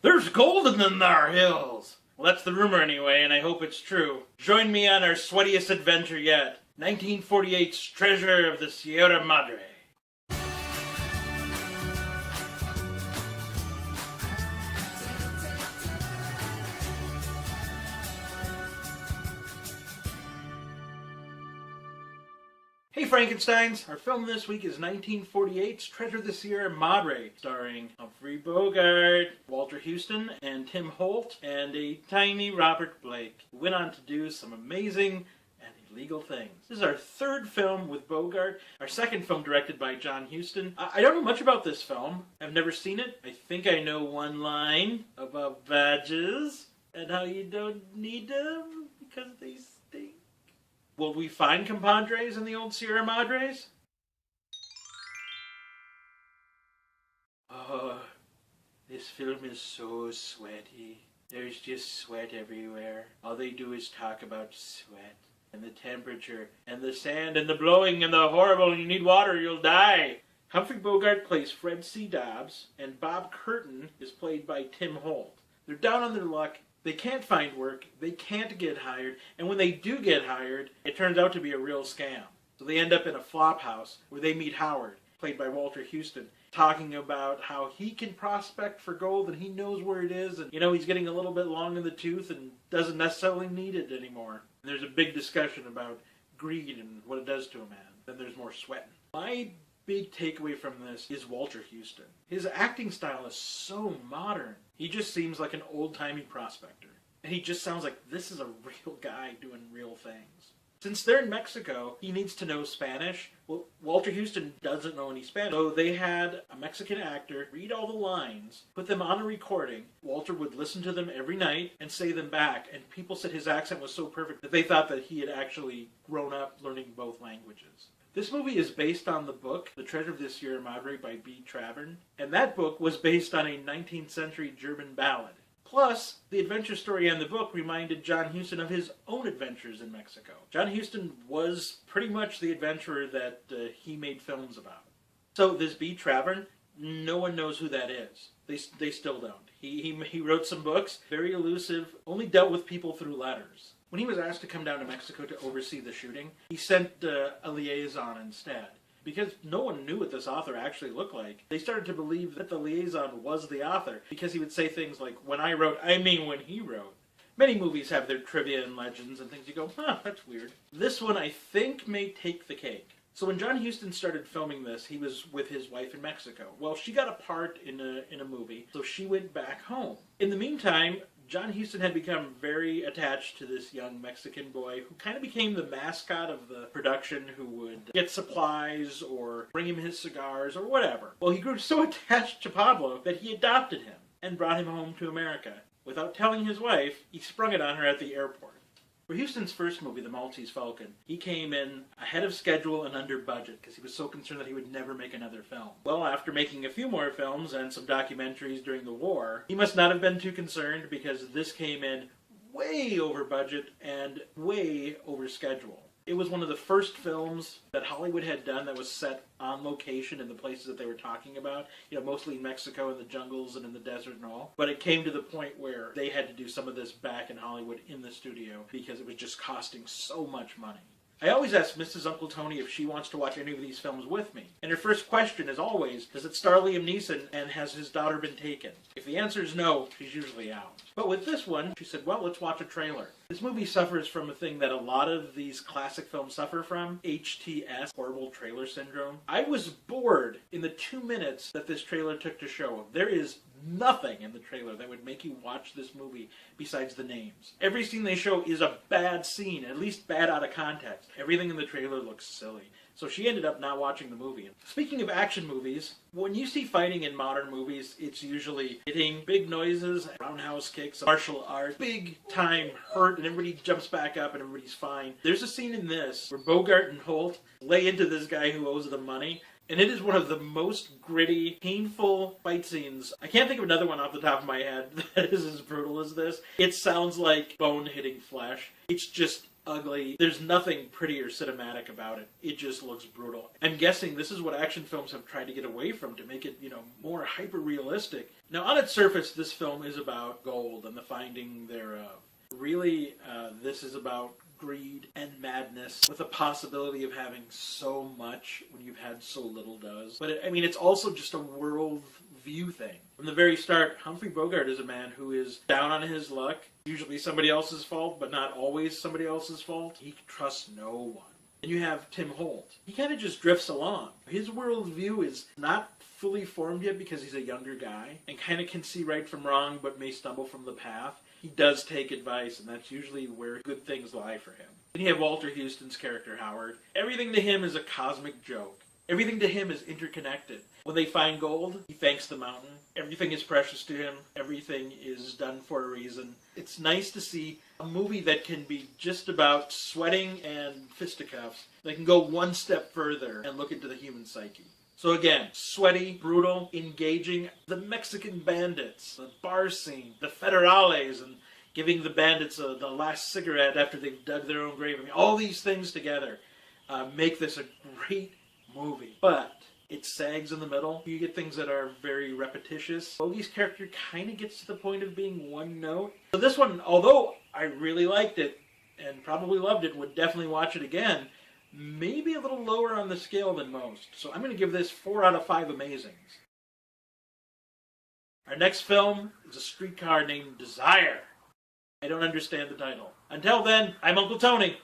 There's gold in them thar hills! Well, that's the rumor anyway, and I hope it's true. Join me on our sweatiest adventure yet. 1948's Treasure of the Sierra Madre. Hey Frankensteins! Our film this week is 1948's Treasure of the Sierra Madre, starring Humphrey Bogart, Walter Huston, and Tim Holt, and a tiny Robert Blake, who went on to do some amazing and illegal things. This is our third film with Bogart, our second film directed by John Huston. I don't know much about this film. I've never seen it. I think I know one line about badges and how you don't need them because they stink. Will we find compadres in the old Sierra Madres? Oh, this film is so sweaty. There's just sweat everywhere. All they do is talk about sweat and the temperature and the sand and the blowing and the horrible you need water, you'll die. Humphrey Bogart plays Fred C. Dobbs and Bob Curtin is played by Tim Holt. They're down on their luck. They can't find work, they can't get hired, and when they do get hired, it turns out to be a real scam. So they end up in a flop house where they meet Howard, played by Walter Huston, talking about how he can prospect for gold and he knows where it is, and he's getting a little bit long in the tooth and doesn't necessarily need it anymore. And there's a big discussion about greed and what it does to a man. Then there's more sweating. My big takeaway from this is Walter Huston. His acting style is so modern. He just seems like an old-timey prospector. And he just sounds like this is a real guy doing real things. Since they're in Mexico, he needs to know Spanish. Well, Walter Huston doesn't know any Spanish. So they had a Mexican actor read all the lines, put them on a recording. Walter would listen to them every night and say them back. And people said his accent was so perfect that they thought that he had actually grown up learning both languages. This movie is based on the book, The Treasure of the Sierra Madre by B. Travern, and that book was based on a 19th century German ballad. Plus, the adventure story in the book reminded John Huston of his own adventures in Mexico. John Huston was pretty much the adventurer that he made films about. So this B. Travern, no one knows who that is. They still don't. He wrote some books, very elusive, only dealt with people through letters. When he was asked to come down to Mexico to oversee the shooting, he sent a liaison instead. Because no one knew what this author actually looked like, they started to believe that the liaison was the author, because he would say things like, when I wrote, I mean when he wrote. Many movies have their trivia and legends and things you go, that's weird. This one I think may take the cake. So when John Huston started filming this, he was with his wife in Mexico. Well, she got a part in a movie, so she went back home. In the meantime, John Huston had become very attached to this young Mexican boy who kind of became the mascot of the production, who would get supplies or bring him his cigars or whatever. Well, he grew so attached to Pablo that he adopted him and brought him home to America. Without telling his wife, he sprung it on her at the airport. For Huston's first movie, The Maltese Falcon, he came in ahead of schedule and under budget because he was so concerned that he would never make another film. Well, after making a few more films and some documentaries during the war, he must not have been too concerned because this came in way over budget and way over schedule. It was one of the first films that Hollywood had done that was set on location in the places that they were talking about, mostly in Mexico, in the jungles and in the desert and all. But it came to the point where they had to do some of this back in Hollywood in the studio because it was just costing so much money. I always ask Mrs. Uncle Tony if she wants to watch any of these films with me. And her first question is always, does it star Liam Neeson and has his daughter been taken? If the answer is no, she's usually out. But with this one, she said, well, let's watch a trailer. This movie suffers from a thing that a lot of these classic films suffer from, HTS, horrible trailer syndrome. I was bored in the 2 minutes that this trailer took to show. There is nothing in the trailer that would make you watch this movie besides the names. Every scene they show is a bad scene, at least bad out of context. Everything in the trailer looks silly. So she ended up not watching the movie. Speaking of action movies, when you see fighting in modern movies, it's usually hitting, big noises, roundhouse kicks, martial arts, big time hurt, and everybody jumps back up and everybody's fine. There's a scene in this where Bogart and Holt lay into this guy who owes them money, and it is one of the most gritty, painful fight scenes. I can't think of another one off the top of my head that is as brutal as this. It sounds like bone hitting flesh. It's just ugly. There's nothing pretty or cinematic about it. It just looks brutal. I'm guessing this is what action films have tried to get away from to make it, more hyper-realistic. Now, on its surface, this film is about gold and the finding thereof. Really, this is about greed and madness with the possibility of having so much when you've had so little does. But it's also just a world view thing. From the very start, Humphrey Bogart is a man who is down on his luck, usually somebody else's fault, but not always somebody else's fault. He trusts no one. And you have Tim Holt. He kind of just drifts along. His worldview is not fully formed yet because he's a younger guy and kind of can see right from wrong but may stumble from the path. He does take advice, and that's usually where good things lie for him. Then you have Walter Houston's character, Howard. Everything to him is a cosmic joke. Everything to him is interconnected. When they find gold, he thanks the mountain. Everything is precious to him. Everything is done for a reason. It's nice to see a movie that can be just about sweating and fisticuffs, that can go one step further and look into the human psyche. So again, sweaty, brutal, engaging, the Mexican bandits, the bar scene, the federales, and giving the bandits the last cigarette after they've dug their own grave. All these things together make this a great movie. But it sags in the middle. You get things that are very repetitious. Bogey's character kind of gets to the point of being one note. So this one, although I really liked it and probably loved it, would definitely watch it again, maybe a little lower on the scale than most. So I'm going to give this 4 out of 5 amazings. Our next film is a streetcar named Desire. I don't understand the title. Until then, I'm Uncle Tony.